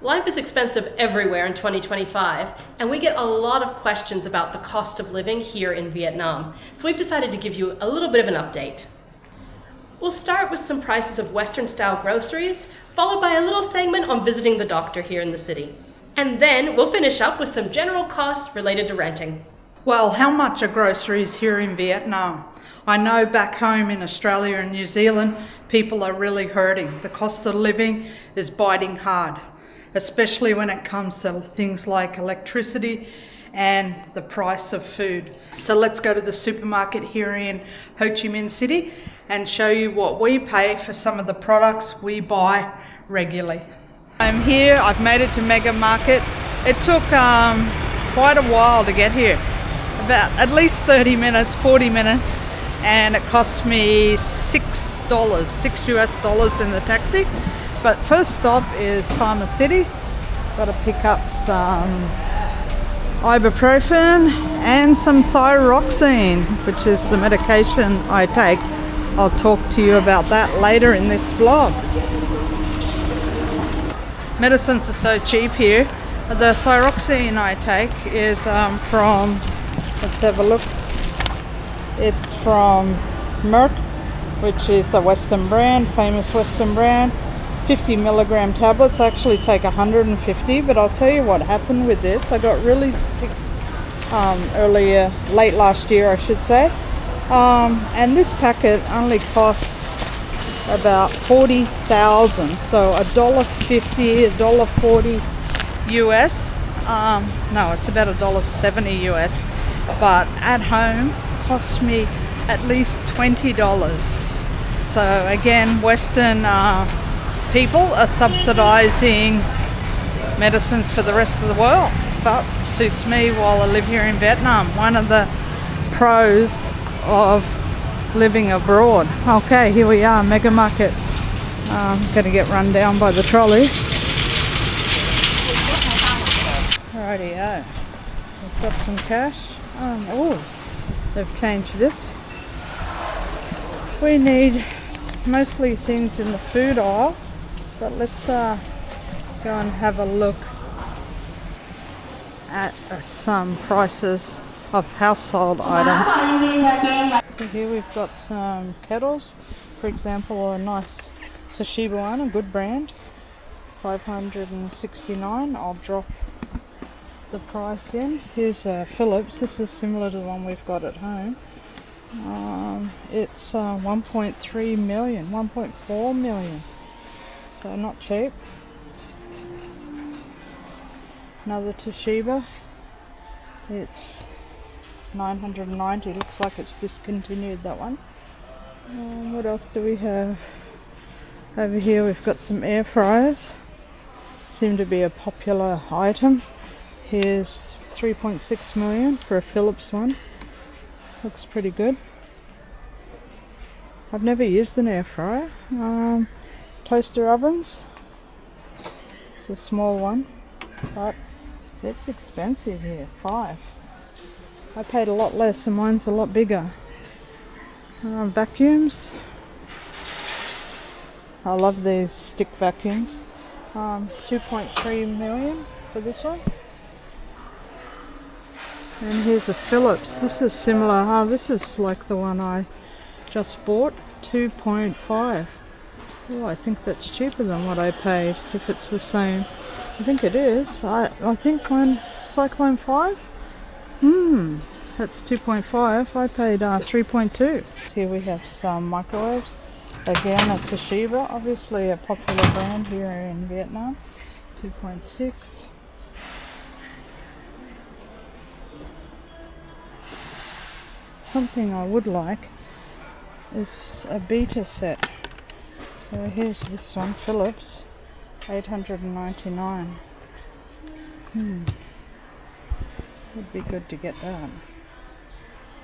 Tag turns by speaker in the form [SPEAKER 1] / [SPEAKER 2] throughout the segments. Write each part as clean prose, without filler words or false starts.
[SPEAKER 1] Life is expensive everywhere in 2025, and we get a lot of questions about the cost of living here in Vietnam. So we've decided to give you a little bit of an update. We'll start with some prices of Western-style groceries, followed by a little segment on visiting the doctor here in the city. And then we'll finish up with some general costs related to renting.
[SPEAKER 2] Well, how much are groceries here in Vietnam? I know back home in Australia and New Zealand, people are really hurting. The cost of living is biting hard, especially when it comes to things like electricity and the price of food. So let's go to the supermarket here in Ho Chi Minh City and show you what we pay for some of the products we buy regularly. I'm here, I've made it to Mega Market. It took quite a while to get here, about at least 30 minutes, 40 minutes, and it cost me $6 US in the taxi. But first stop is Pharma City. Got to pick up some ibuprofen and some thyroxine, which is the medication I take. I'll talk to you about that later in this vlog. Medicines are so cheap here. The thyroxine I take is from, let's have a look. It's from Merck, which is a Western brand, famous Western brand. 50 milligram tablets. I actually take 150, but I'll tell you what happened with this. I got really sick late last year, I should say. And this packet only costs about 40,000, so $1.50, $1.40 US. No, it's about $1.70 US, but at home costs me at least $20. So again, Western people are subsidizing medicines for the rest of the world, but suits me while I live here in Vietnam. One of the pros of living abroad. Okay, here we are, Mega Market. Gonna get run down by the trolley. Rightio. We've got some cash. Oh, they've changed this. We need mostly things in the food aisle, but let's go and have a look at some prices of household items. So here we've got some kettles, for example, a nice Toshiba one, a good brand, $569. I'll drop the price in. Here's a Philips. This is similar to the one we've got at home. It's 1.3 million, 1.4 million, so not cheap. Another Toshiba, it's 990. Looks like it's discontinued, that one. What else do we have? Over here we've got some air fryers, seem to be a popular item. Here's 3.6 million for a Philips one. Looks pretty good. I've never used an air fryer. Toaster ovens. It's a small one, but it's expensive here. 5. I paid a lot less and mine's a lot bigger. Vacuums. I love these stick vacuums. 2.3 million for this one. And here's a Philips. This is similar. This is like the one I just bought. 2.5. Oh, I think that's cheaper than what I paid, if it's the same. I think it is. I think mine's Cyclone 5. That's 2.5. I paid 3.2. Here we have some microwaves. Again, a Toshiba, obviously a popular brand here in Vietnam. 2.6. Something I would like is a beta set. So here's this one, Philips, 899. Would be good to get that.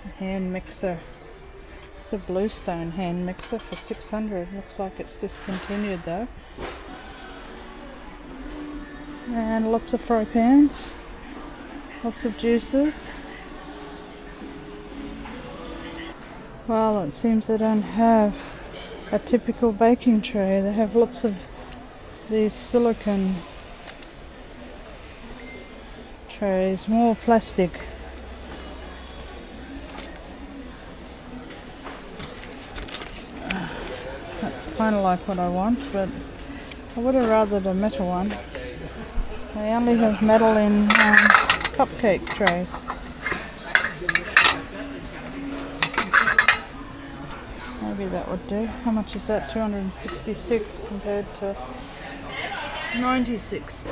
[SPEAKER 2] A hand mixer. It's a Bluestone hand mixer for 600. Looks like it's discontinued though. And lots of fry pans, lots of juices. Well, it seems they don't have a typical baking tray. They have lots of these silicone trays, more plastic. That's kind of like what I want, but I would have rather the metal one. They only have metal in cupcake trays. Maybe that would do. How much is that? 266 compared to 96.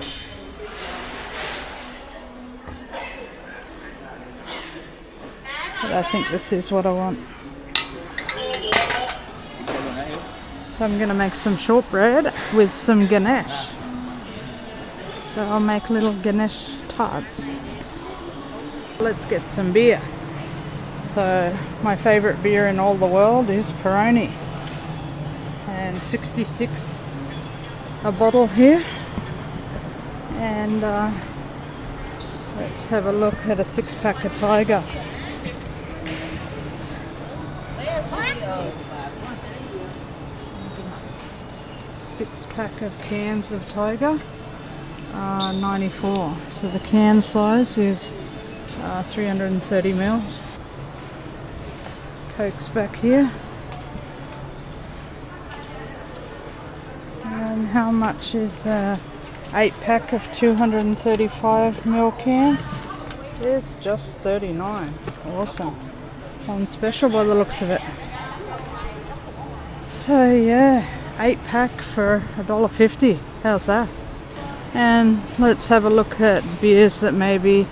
[SPEAKER 2] But I think this is what I want. So I'm going to make some shortbread with some Ganesh. So I'll make little Ganesh tarts. Let's get some beer. So my favourite beer in all the world is Peroni. And 66 a bottle here. And let's have a look at a 6-pack of Tiger. Six-pack of cans of Tiger, 94. So the can size is 330 mils. Coke's back here. And how much is 8-pack of 235 ml cans? It's just 39. Awesome. On special by the looks of it. So yeah, 8-pack for $1.50. How's that? And let's have a look at beers that maybe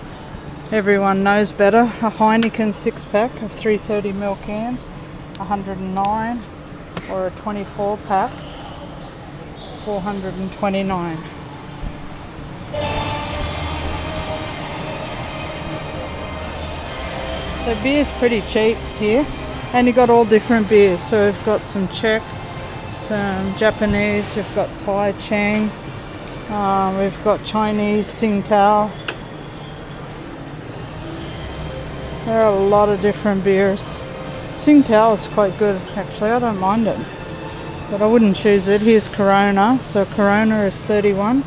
[SPEAKER 2] everyone knows better. A Heineken 6-pack of 330 ml cans, 109, or a 24-pack, 429. So beer's pretty cheap here, and you got all different beers. So we've got some Czech, some Japanese, we've got Thai Chang, we've got Chinese Tsingtao. There are a lot of different beers. Tsingtao is quite good actually, I don't mind it, but I wouldn't choose it. Here's Corona, so Corona is 31,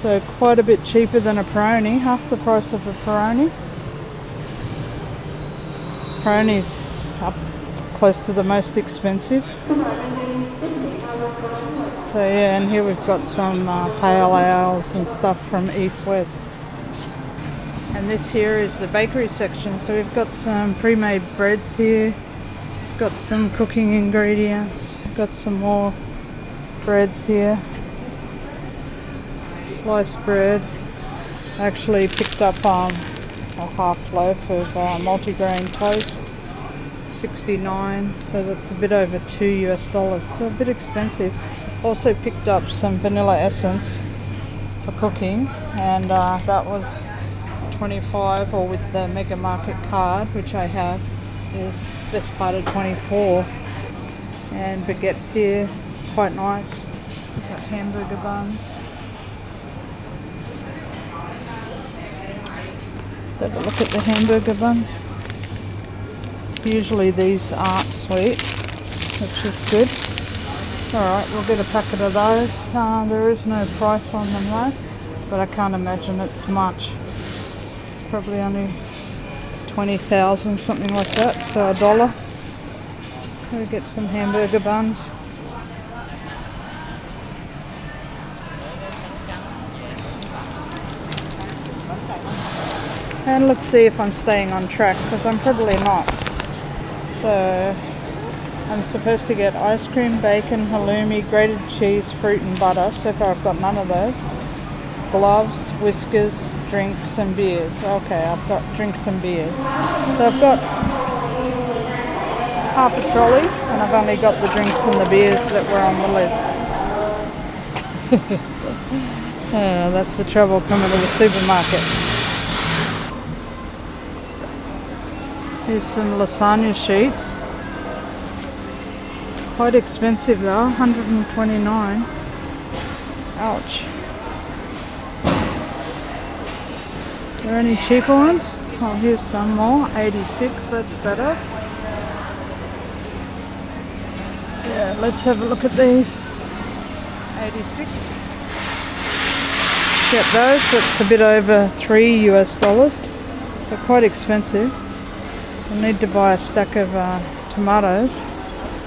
[SPEAKER 2] so quite a bit cheaper than a Peroni, half the price of a Peroni. Peroni's up close to the most expensive. So yeah, and here we've got some pale ales and stuff from East West. And this here is the bakery section. So we've got some pre-made breads here. Got some cooking ingredients. Got some more breads here. Sliced bread. I actually picked up a half loaf of multigrain toast. 69, so that's a bit over $2, so a bit expensive. Also picked up some vanilla essence for cooking, and that was 25, or with the Mega Market card, which I have, is best part of 24. And baguettes here, quite nice. Got hamburger buns. Let's have a look at the hamburger buns. Usually these aren't sweet, which is good. Alright, we'll get a packet of those. There is no price on them though, but I can't imagine it's much. It's probably only 20,000, something like that, so $1. We'll get some hamburger buns. And let's see if I'm staying on track, because I'm probably not. So I'm supposed to get ice cream, bacon, halloumi, grated cheese, fruit and butter. So far I've got none of those. Gloves, whiskers, drinks and beers. Okay, I've got drinks and beers. So I've got half a trolley, and I've only got the drinks and the beers that were on the list. Oh, that's the trouble coming to the supermarket. Here's some lasagna sheets. Quite expensive though, 129. Ouch. Are there any cheaper ones? Oh, here's some more. 86, that's better. Yeah, let's have a look at these. 86. get those. It's a bit over $3 US, so quite expensive. We'll need to buy a stack of tomatoes.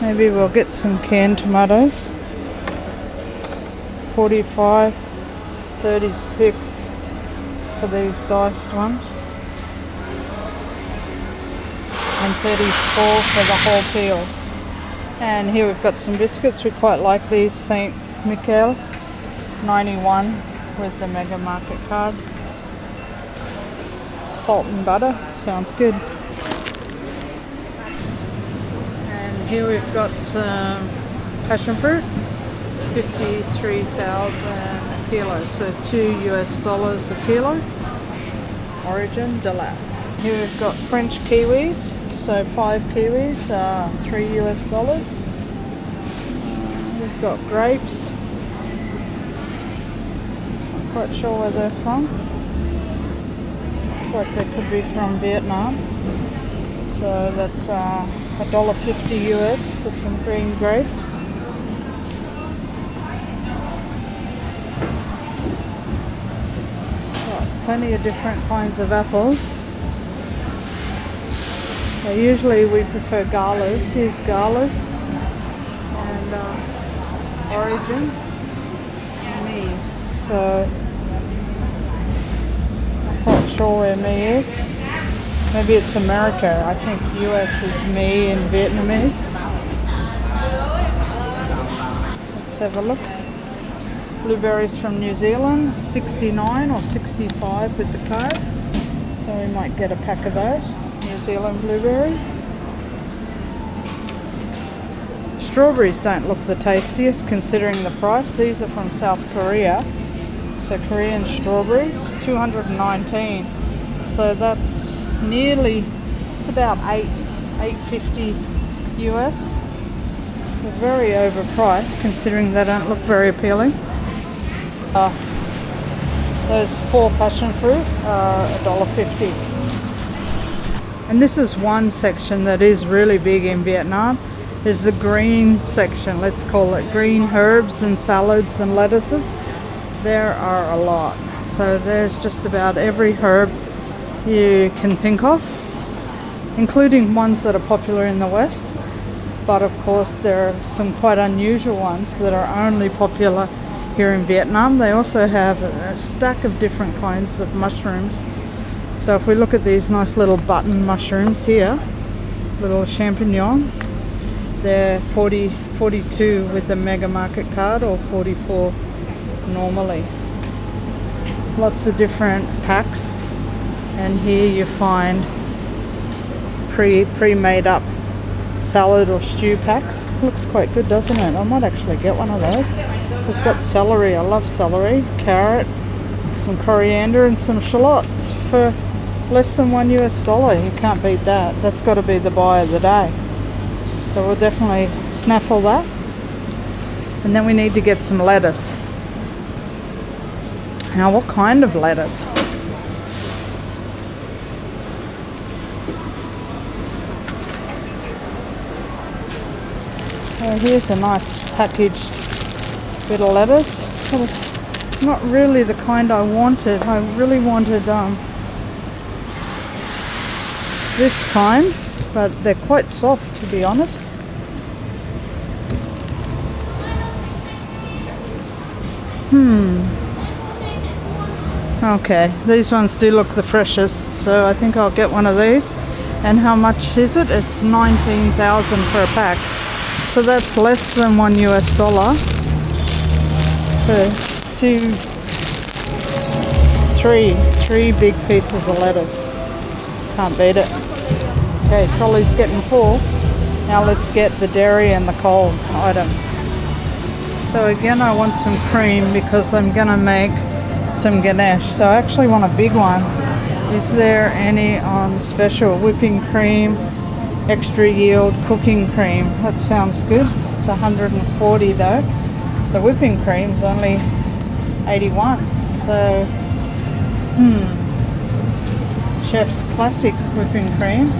[SPEAKER 2] Maybe we'll get some canned tomatoes. 45, 36 for these diced ones, and 34 for the whole peel. And here we've got some biscuits. We quite like these, St. Michael, 91 with the Mega Market card. Salt and butter, sounds good. And here we've got some passion fruit, 53,000 a kilo, so $2 a kilo. Origin de la. Here we've got French kiwis, so 5 kiwis, $3. We've got grapes. Not quite sure where they're from. Looks like they could be from Vietnam. So that's $1.50 US for some green grapes. Got plenty of different kinds of apples. So usually we prefer galas. Here's galas and Origin me. So I'm not sure where me is. Maybe it's America. I think US is me in Vietnamese. Let's have a look. Blueberries from New Zealand, 69 or 65 with the card. So we might get a pack of those. New Zealand blueberries. Strawberries don't look the tastiest considering the price. These are from South Korea. So Korean strawberries, 219. So that's nearly, it's about $8.50 US. So very overpriced considering they don't look very appealing. Those 4 passion fruit are $1.50. And this is one section that is really big in Vietnam, is the green section. Let's call it green herbs and salads and lettuces. There are a lot. So there's just about every herb you can think of, including ones that are popular in the West. But of course there are some quite unusual ones that are only popular here in Vietnam. They also have a stack of different kinds of mushrooms. So if we look at these nice little button mushrooms here, little champignon, they're 42 with the Mega Market card or 44 normally. Lots of different packs, and here you find pre-made up salad or stew packs. Looks quite good, doesn't it? I might actually get one of those. It's got celery, I love celery, carrot, some coriander and some shallots for less than $1 US. You can't beat that. That's got to be the buy of the day. So we'll definitely snaffle that. And then we need to get some lettuce. Now what kind of lettuce? Oh, here's a nice packaged bit of lettuce. But it's not really the kind I wanted. I really wanted this kind, but they're quite soft to be honest. Okay, these ones do look the freshest, so I think I'll get one of these. And how much is it? It's 19,000 for a pack. So that's less than $1 US for three big pieces of lettuce. Can't beat it. Okay, trolley's getting full. Now let's get the dairy and the cold items. So again, I want some cream because I'm gonna make some ganache. So I actually want a big one. Is there any on special? Whipping cream, extra yield cooking cream. That sounds good. It's 140 though. The whipping cream's only 81. So, Chef's Classic whipping cream,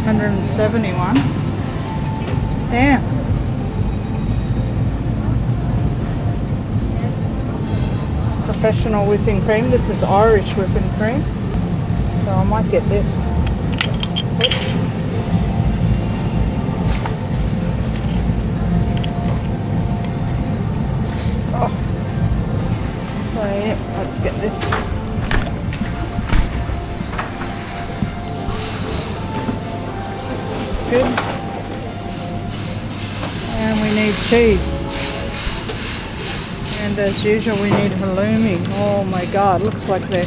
[SPEAKER 2] 171. Damn. The professional whipping cream. This is Irish whipping cream. So I might get this. Oops. Oh. So yeah, let's get this. It's good. And we need cheese. And as usual we need halloumi. Oh my god, looks like they're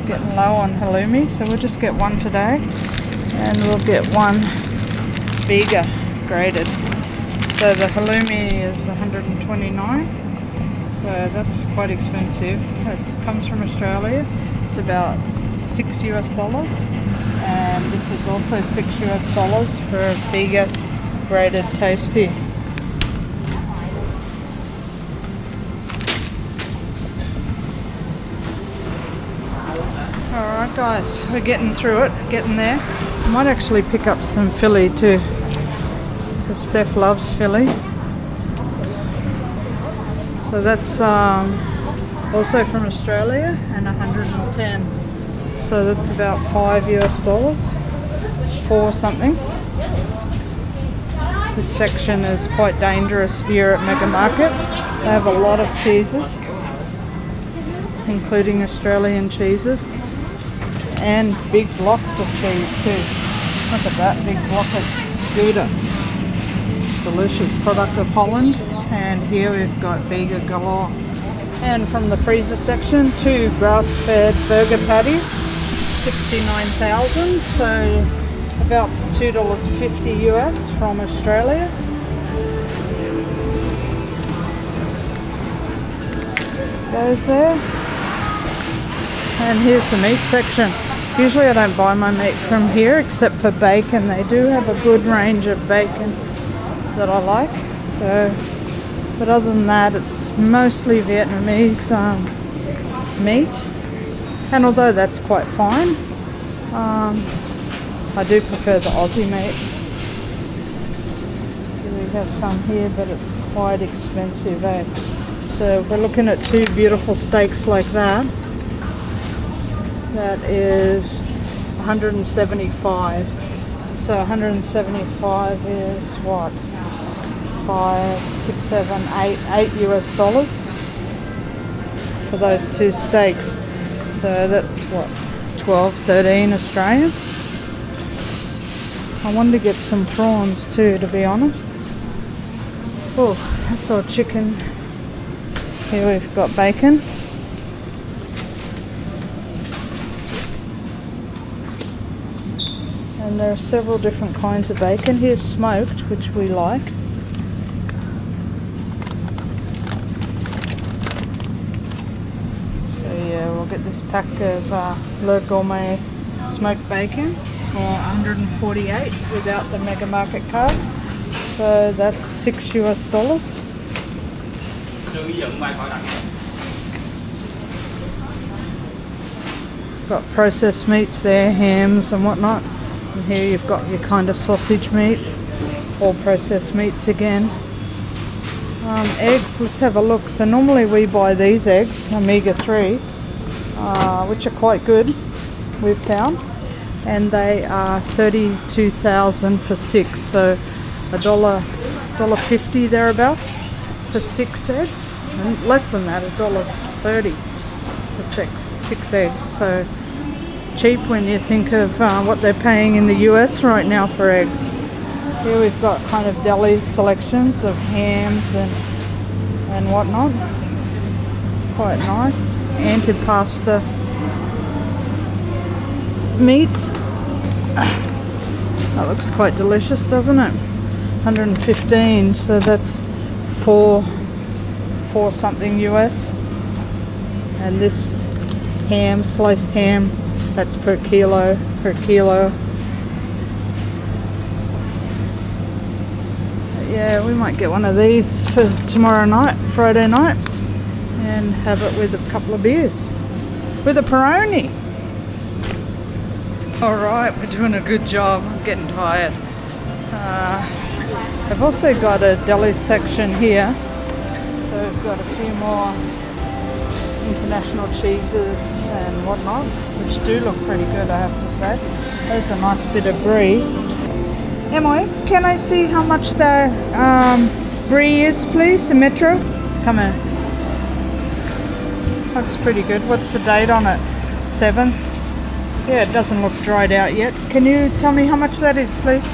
[SPEAKER 2] getting low on halloumi. So we'll just get one today. And we'll get one bigger grated. So the halloumi is 129. So that's quite expensive. It comes from Australia. It's about $6 US. And this is also $6 US for a bigger grated tasty. Alright guys, we're getting through it, getting there. I might actually pick up some Philly too, because Steph loves Philly. So that's also from Australia, and 110. So that's about $5 US, 4 something. This section is quite dangerous here at Mega Market. They have a lot of cheeses, including Australian cheeses, and big blocks of cheese too. Look at that big block of Gouda. Delicious product of Holland. And here we've got Bega galore. And from the freezer section, 2 grass-fed burger patties, 69,000, so about $2.50 US from Australia. Goes there. And here's the meat section. Usually I don't buy my meat from here except for bacon. They do have a good range of bacon that I like. So, but other than that, it's mostly Vietnamese meat. And although that's quite fine, I do prefer the Aussie meat. We have some here, but it's quite expensive, eh? So we're looking at 2 beautiful steaks like that. That is 175. So 175 is what? 5, 6, 7, 8 US dollars for those 2 steaks. So that's what? 12, 13 Australian. I wanted to get some prawns too, to be honest. Oh, that's our chicken. Here we've got bacon. And there are several different kinds of bacon. Here's smoked, which we like. So yeah, we'll get this pack of Le Gourmet smoked bacon for 148 without the Mega Market card. So that's $6 US. Got processed meats there, hams and whatnot. And here you've got your kind of sausage meats, or processed meats again. Eggs, let's have a look. So normally we buy these eggs, omega-3, which are quite good, we've found. And they are 32,000 for 6, so $1.50 thereabouts for 6 eggs, and less than that, $1.30 for 6 eggs. So cheap when you think of what they're paying in the US right now for eggs. Here we've got kind of deli selections of hams and whatnot. Quite nice. Antipasta meats. That looks quite delicious, doesn't it? 115, so that's 4 something US. And this ham, sliced ham, that's per kilo. Yeah, we might get one of these for tomorrow night, Friday night, and have it with a couple of beers. With a Peroni. Alright, we're doing a good job. I'm getting tired. They've also got a deli section here. So we've got a few more international cheeses and whatnot, which do look pretty good, I have to say. There's a nice bit of brie. Emily, can I see how much the brie is, please? The metro? Come in. Looks pretty good. What's the date on it? 7th? Yeah, it doesn't look dried out yet. Can you tell me how much that is, please?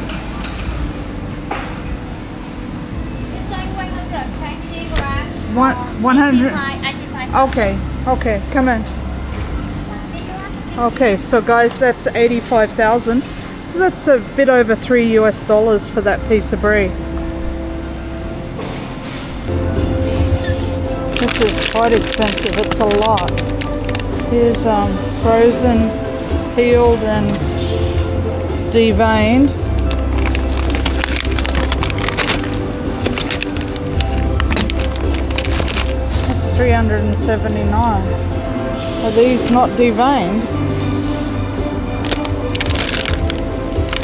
[SPEAKER 3] It's like 120 grams.
[SPEAKER 2] 100.
[SPEAKER 3] 85.
[SPEAKER 2] Okay, come in. Okay, so guys, that's 85,000. So that's a bit over $3 for that piece of brie. This is quite expensive, it's a lot. Here's frozen, peeled and deveined. That's $379. Are these not deveined?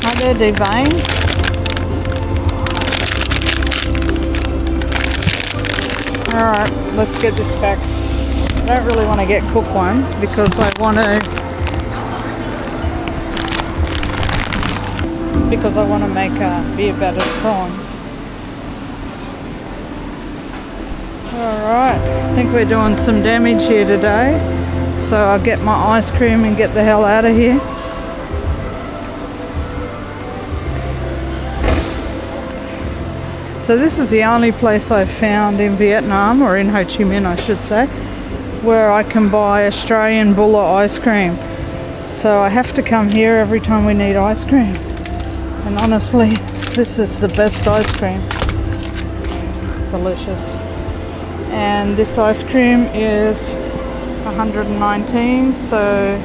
[SPEAKER 2] Are they deveined? Alright, let's get this back. I don't really want to get cooked ones because I want to make beer battered prawns. Alright, I think we're doing some damage here today, so I'll get my ice cream and get the hell out of here. So this is the only place I've found in Vietnam, or in Ho Chi Minh I should say, where I can buy Australian Bulla ice cream. So I have to come here every time we need ice cream. And honestly, this is the best ice cream. Delicious. And this ice cream is $119, so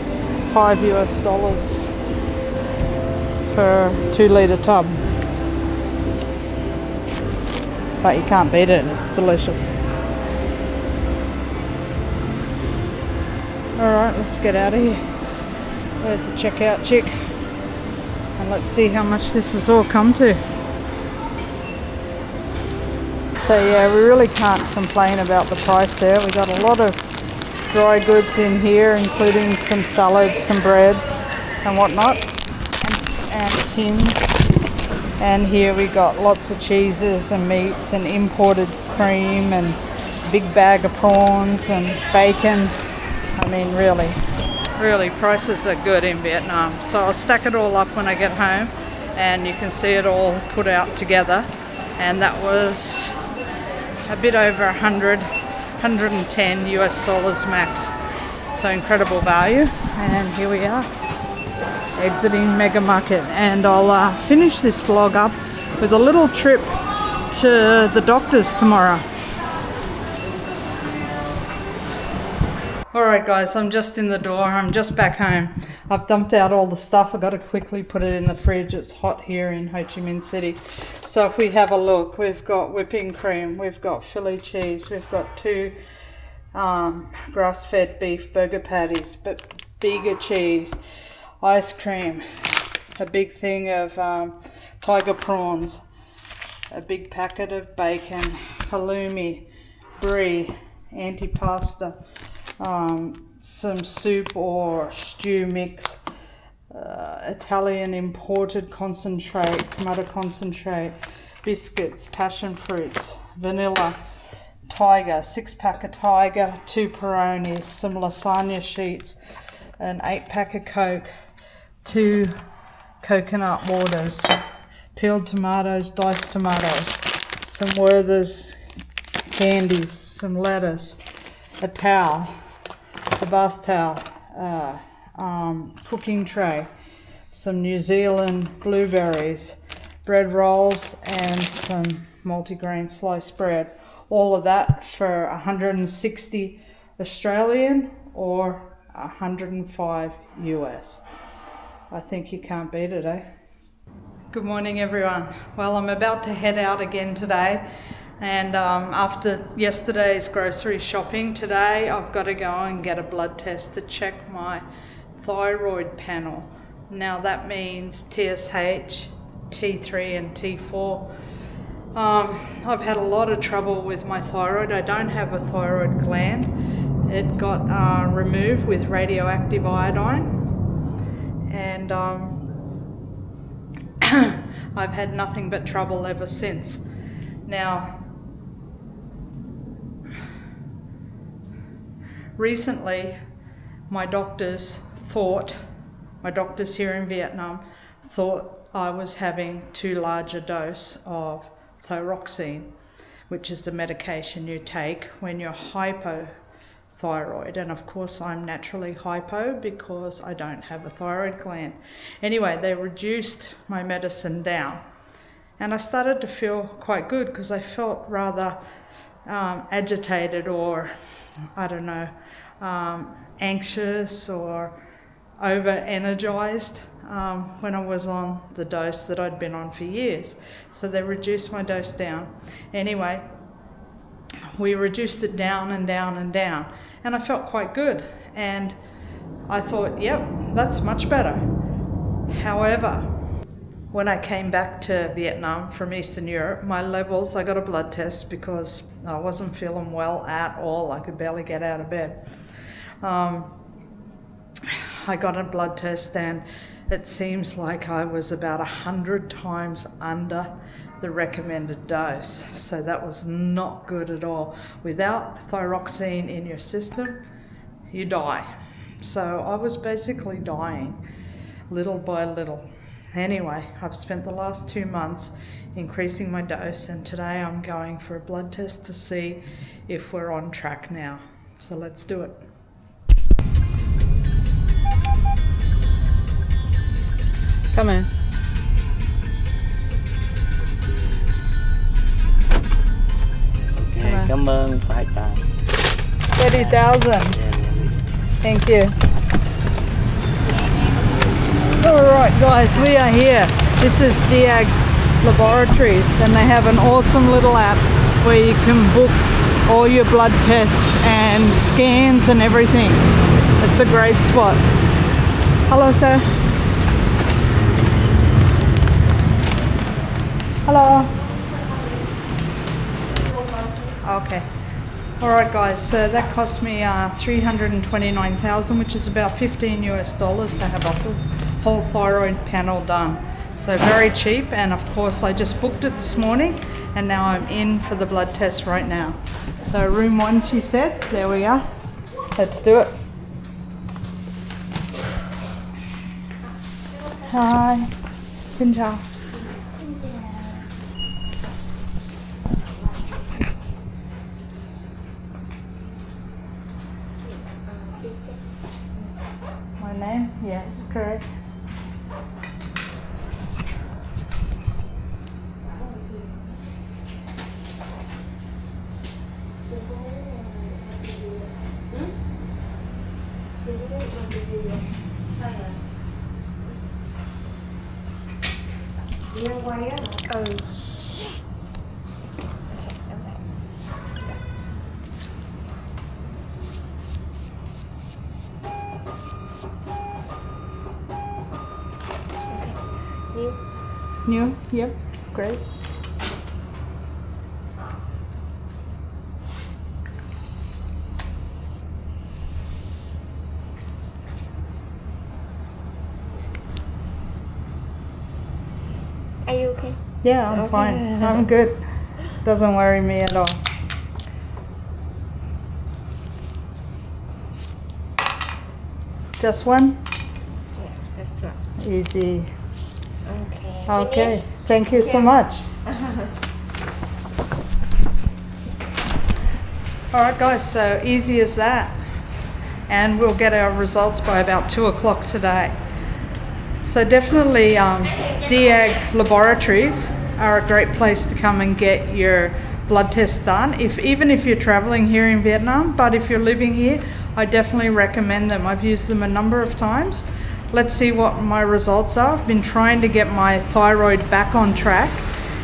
[SPEAKER 2] $5 for a 2-litre tub. But you can't beat it, it's delicious. Alright, let's get out of here. There's the checkout chick. And let's see how much this has all come to. So yeah, we really can't complain about the price there. We got a lot of dry goods in here, including some salads, some breads and whatnot, and tins. And here we got lots of cheeses and meats and imported cream and big bag of prawns and bacon. I mean, really prices are good in Vietnam. So I'll stack it all up when I get home and you can see it all put out together. And that was a bit over $110 max. So incredible value. And here we are, exiting Mega Market, and I'll finish this vlog up with a little trip to the doctor's tomorrow. Alright guys, I'm just in the door, I'm just back home. I've dumped out all the stuff, I've got to quickly put it in the fridge. It's hot here in Ho Chi Minh City. So if we have a look, we've got whipping cream, we've got Philly cheese, we've got 2 grass-fed beef burger patties, but bigger cheese, ice cream, a big thing of tiger prawns, a big packet of bacon, halloumi, brie, antipasta, some soup or stew mix, Italian imported concentrate, tomato concentrate, biscuits, passion fruits, vanilla, tiger, 6-pack of tiger, 2 Peronis, some lasagna sheets, an 8-pack of Coke, 2 coconut waters, peeled tomatoes, diced tomatoes, some Werther's candies, some lettuce, a towel, a bath towel, cooking tray, some New Zealand blueberries, bread rolls and some multigrain sliced bread. All of that for 160 Australian or 105 US. I think you can't beat it, eh? Good morning everyone. Well, I'm about to head out again today, and after yesterday's grocery shopping, today I've got to go and get a blood test to check my thyroid panel. Now that means TSH, T3 and T4. I've had a lot of trouble with my thyroid. I don't have a thyroid gland. It got removed with radioactive iodine, and I've had nothing but trouble ever since. Now, recently, my doctors here in Vietnam thought I was having too large a dose of thyroxine, which is the medication you take when you're hypothyroid. And of course, I'm naturally hypo because I don't have a thyroid gland. Anyway, they reduced my medicine down, and I started to feel quite good because I felt rather agitated, or I don't know, anxious or over energized when I was on the dose that I'd been on for years. So they reduced my dose down. Anyway, we reduced it down and down and down, and I felt quite good, and I thought, yep, that's much better. However, when I came back to Vietnam from Eastern Europe, my levels, I got a blood test because I wasn't feeling well at all. I could barely get out of bed. I got a blood test, and it seems like I was about 100 times under the recommended dose. So that was not good at all. Without thyroxine in your system, you die. So I was basically dying little by little. Anyway, I've spent the last 2 months increasing my dose, and today I'm going for a blood test to see if we're on track now. So let's do it. Come in.
[SPEAKER 4] Okay, cảm ơn,
[SPEAKER 2] 30,000. Thank you. Alright guys, we are here. This is DIAG Laboratories, and they have an awesome little app where you can book all your blood tests and scans and everything. It's a great spot. Hello sir. Hello. Okay. Alright guys, so that cost me $329,000, which is about $15 US to have a whole thyroid panel done. So very cheap, and of course I just booked it this morning, and now I'm in for the blood test right now. So room 1, she said. There we are. Let's do it. Hi. Xin chào. My name? Yes, correct. New? Yep, great.
[SPEAKER 3] Are you okay?
[SPEAKER 2] Yeah, I'm fine. I'm good. Doesn't worry me at all. Just one?
[SPEAKER 3] Yes, that's right.
[SPEAKER 2] Easy.
[SPEAKER 3] Okay.
[SPEAKER 2] Okay, thank you so much. Alright guys, so easy as that. And we'll get our results by about 2 o'clock today. So definitely DIAG Laboratories are a great place to come and get your blood test done, even if you're traveling here in Vietnam. But if you're living here, I definitely recommend them. I've used them a number of times. Let's see what my results are. I've been trying to get my thyroid back on track,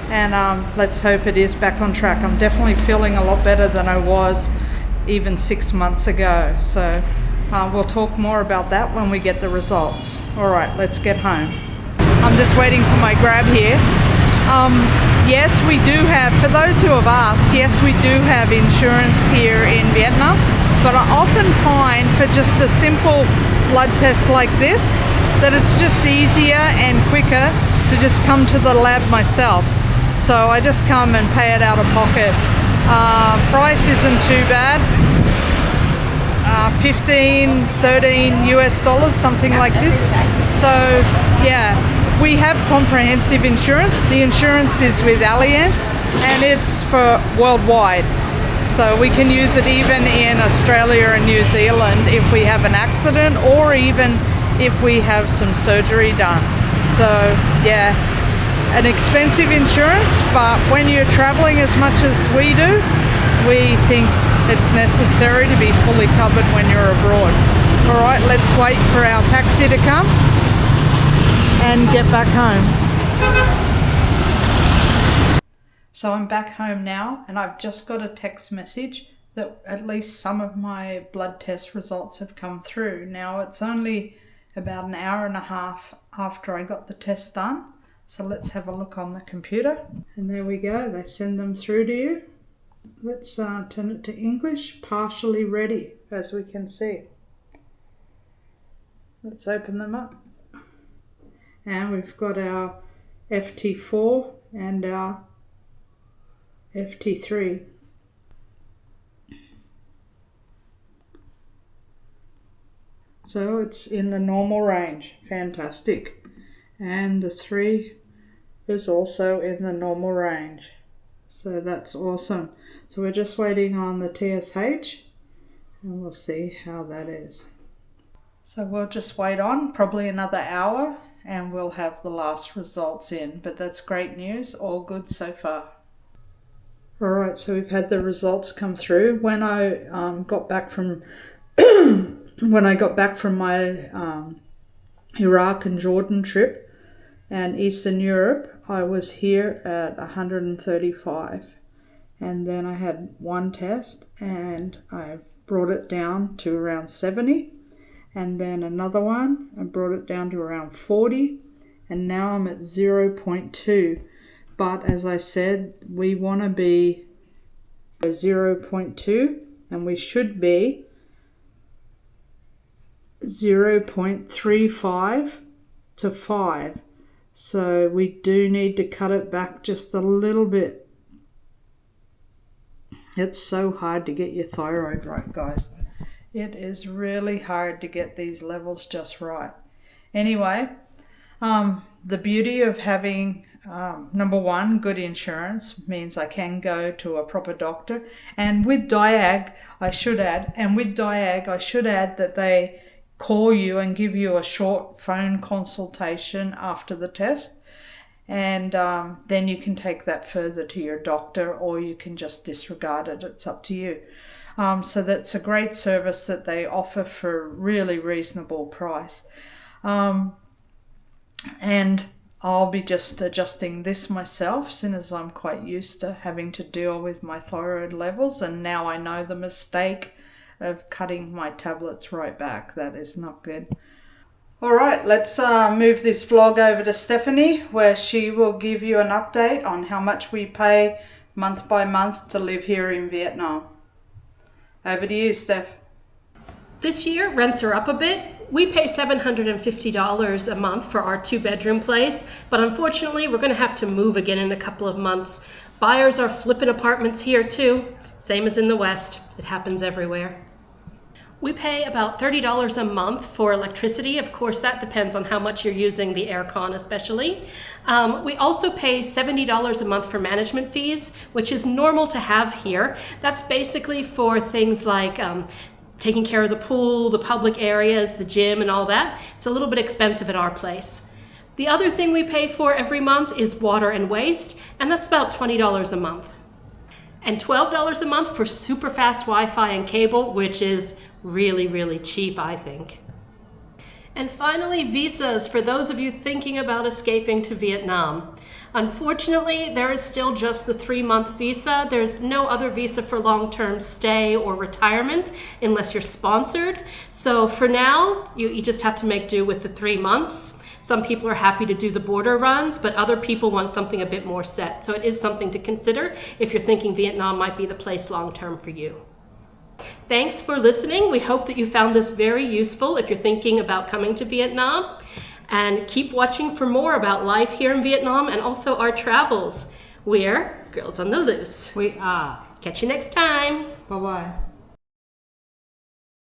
[SPEAKER 2] and let's hope it is back on track. I'm definitely feeling a lot better than I was even 6 months ago. So we'll talk more about that when we get the results. All right, let's get home. I'm just waiting for my grab here. Yes, we do have, for those who have asked, yes, we do have insurance here in Vietnam. but I often find for just a simple blood test like this that it's just easier and quicker to just come to the lab myself. So I just come and pay it out of pocket. Price isn't too bad. 15, 13 US dollars, something like this. So yeah, we have comprehensive insurance. The insurance is with Allianz and it's for worldwide. So we can use it even in Australia and New Zealand if we have an accident or even if we have some surgery done. So yeah, an expensive insurance, but when you're traveling as much as we do, we think it's necessary to be fully covered when you're abroad. All right, let's wait for our taxi to come and get back home. So I'm back home now and I've just got a text message that at least some of my blood test results have come through. Now it's only about an hour and a half after I got the test done. So let's have a look on the computer. And there we go, they send them through to you. Let's turn it to English, partially ready, as we can see. Let's open them up. And we've got our FT4 and our FT3. So it's in the normal range, fantastic. And the 3 is also in the normal range. So that's awesome. So we're just waiting on the TSH and we'll see how that is. So we'll just wait on probably another hour and we'll have the last results in. But that's great news, all good so far. Alright, so we've had the results come through. When I got back from my Iraq and Jordan trip and Eastern Europe, I was here at 135. And then I had one test and I brought it down to around 70. And then another one, I brought it down to around 40. And now I'm at 0.2. But as I said, we want to be 0.2 and we should be 0.35 to 5. So we do need to cut it back just a little bit. It's so hard to get your thyroid right, guys. It is really hard to get these levels just right. Anyway, the beauty of having, number one, good insurance means I can go to a proper doctor. And with Diag, I should add that they call you and give you a short phone consultation after the test. And then you can take that further to your doctor or you can just disregard it. It's up to you. So that's a great service that they offer for a really reasonable price. And I'll be just adjusting this myself, since as I'm quite used to having to deal with my thyroid levels. And now I know the mistake of cutting my tablets right back. That is not good. All right, let's move this vlog over to Stephanie, where she will give you an update on how much we pay month by month to live here in Vietnam. Over to you, Steph.
[SPEAKER 1] This year, rents are up a bit. We pay $750 a month for our 2-bedroom place, but unfortunately, we're gonna have to move again in a couple of months. Buyers are flipping apartments here too, same as in the West. It happens everywhere. We pay about $30 a month for electricity. Of course, that depends on how much you're using the aircon especially. We also pay $70 a month for management fees, which is normal to have here. That's basically for things like taking care of the pool, the public areas, the gym and all that. It's a little bit expensive at our place. The other thing we pay for every month is water and waste, and that's about $20 a month. And $12 a month for super fast Wi-Fi and cable, which is really, really cheap, I think. And finally, visas for those of you thinking about escaping to Vietnam. Unfortunately, there is still just the 3-month visa. There's no other visa for long-term stay or retirement unless you're sponsored. So for now, you just have to make do with the 3 months. Some people are happy to do the border runs, but other people want something a bit more set. So it is something to consider if you're thinking Vietnam might be the place long-term for you. Thanks for listening. We hope that you found this very useful if you're thinking about coming to Vietnam. And keep watching for more about life here in Vietnam and also our travels. We're Girls on the Loose.
[SPEAKER 2] We are.
[SPEAKER 1] Catch you next time.
[SPEAKER 2] Bye-bye.